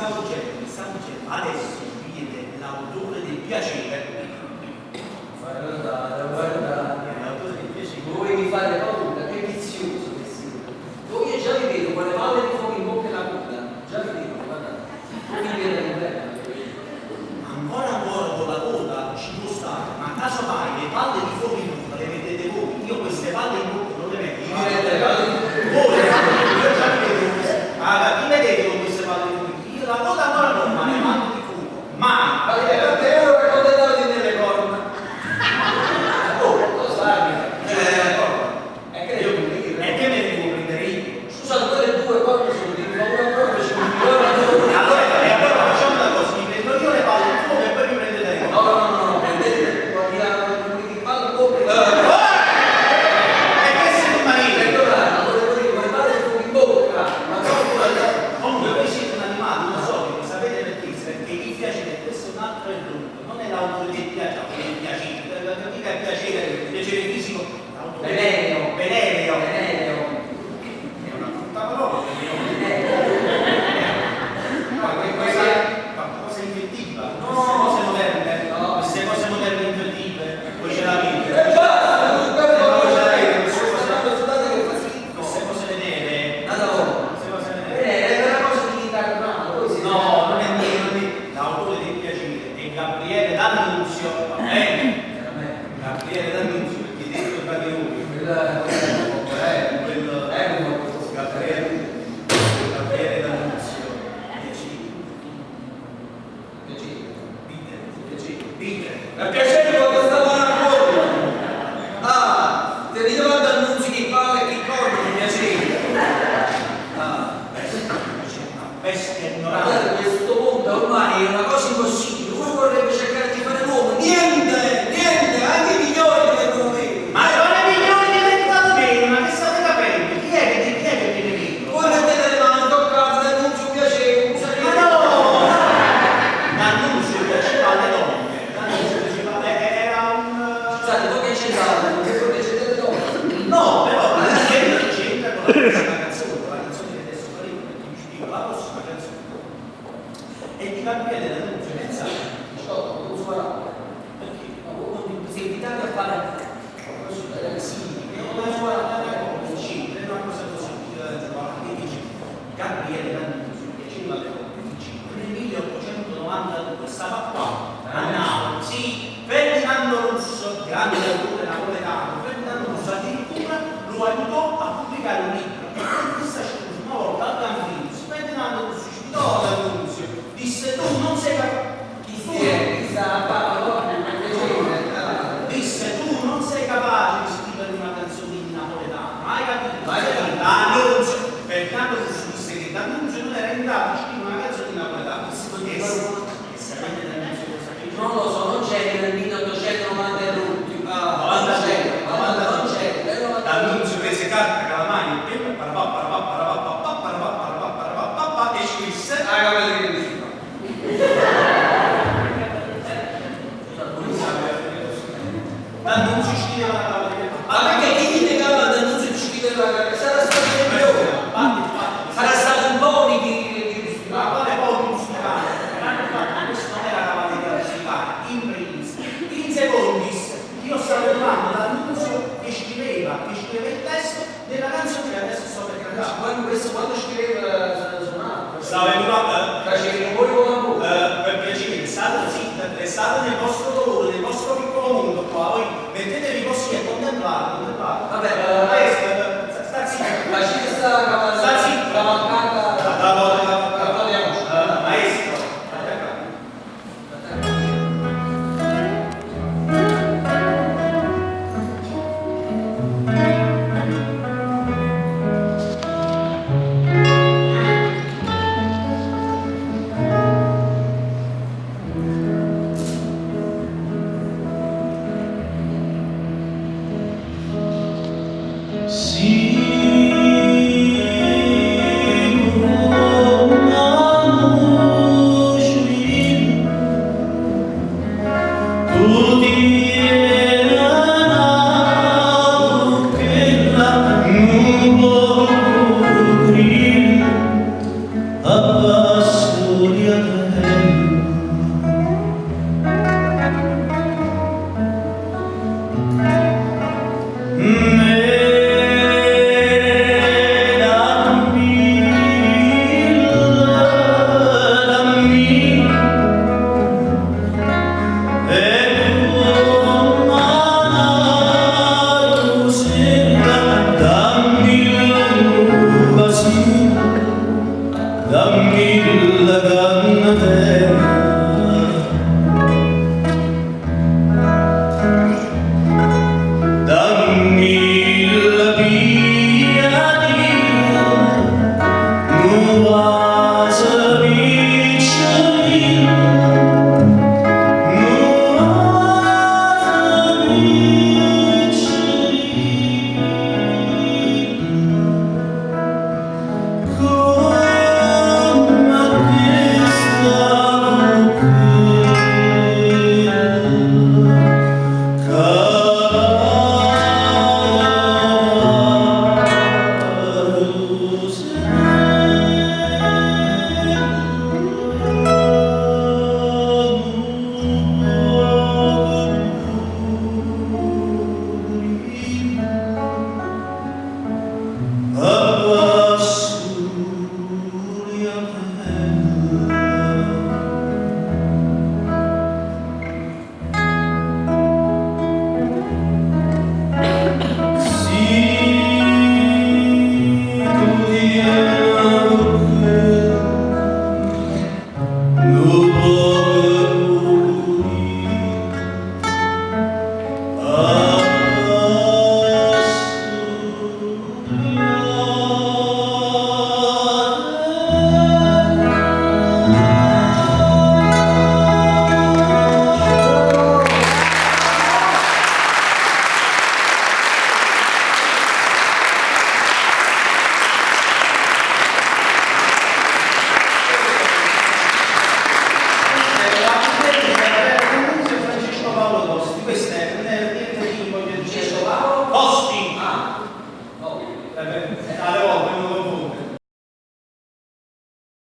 stavo dicendo, adesso viene l'autore del piacere. Guardate, L'autore del piacere. voi mi fate paura, che vizioso che siete. Voi io già vi vedo con le palle di fuoco in bocca e la coda, già vi vedo, guardate. Voi mi vedete all'interno. Ancora con la coda ci può stare, ma casomai le palle di fuoco in bocca le vedete voi. Io queste palle in bocca non le metto. Voi io già vi vedo queste. Allora, chi vedete con queste palle di fuoco? Io la coda ancora non, ma le mando di fuoco. Mai! Ma te ero raccontato nelle corna. Oh, lo sai? E che me ne devo prendere io? Scusate, quelle due corna sono di paura proprio, ci mi Allora facciamo una cosa, mi prendo io le palle di fuoco e poi mi prendete le cose. No, prendete, guardi la palla dopo. E che siete mariti? In bocca, ma Comunque voi siete un animale, non so, sapete perché chi piace questo è un altro errore, non è l'autore del piacere, mica è piacere fisico, Veneneo. è una brutta parola, qualcosa infettiva, queste cose moderne, queste cose moderne infettive, poi ce la vede. Queste cose le deve. No, non è mio, l'autore del piacere è Gabriele D'Annunzio, va bene? Gabriele D'Annunzio, perché detto tra di noi, Gabriele D'Annunzio, È piacere quando stavo a corno. Ah, ti ricordo annunzi chi palle e chi corno, mi piacere. bestia ignorante. Guardate, questo mondo ormai è una cosa impossibile. Uno vorrebbe cercare di fare l'uomo. Niente, anche i migliori vengono meno. Ma non è migliore diventato meno, ma che state capendo? Chi è che viene meno? Voi mettete le mani toccate, annuncio un piacere, Ma no! L'annunzio piaceva alle donne, l'annunzio piaceva, era un... Scusate, voi che c'entrate? Perché voi che c'entrate le donne? No, però c'entra con la prossima canzone che adesso faremo, perché vi spiego la prossima canzone. E di Gabriele D'Annunzio, pensate, Non farà. perché? Ma voi non siete invitati a fare Sì, non è una cosa così, che dice Gabriele D'Annunzio piaceva alle donne, dice nel 1892 stava qua a Napoli, sì, Ferdinando Russo, grande autore napoletano, Ferdinando Russo addirittura lo aiutò a pubblicare un libro e per questa scelta una volta al Campinus Ferdinando Russo citò D'Annunzio, disse tu non sei capace, disse tu non sei capace di scrivere una canzone in napoletano, hai capito? D'Annunzio, Ferdinando Russo disse che D'Annunzio non era in grado di scrivere una canzone in napoletano, e sapete D'Annunzio cosa fece? non lo so, non c'è nel 1890 e l'ultimo. 90 non c'è. D'Annunzio prese carta, calamai e penna, e scrisse D'Annunzio scriveva la tavola di Ma perché chi gli negava D'Annunzio di scrivere la carriera? Sarà stato il migliore. Sarà stato un po' di ma quale poi musicale? Questo non era cavalleria musicale, in primis. In secondis, io stavo trovando D'Annunzio che scriveva il testo della canzone che adesso sto per cantare. Quando scriveva suonava. Stavo Faceva un po' di lavoro. per piacere, è stato nel vostro dolore, nel vostro piccolo mondo qua, voi mettetevi così e contemplate. Vabbè, sta zitto. la città sta Sta zitto.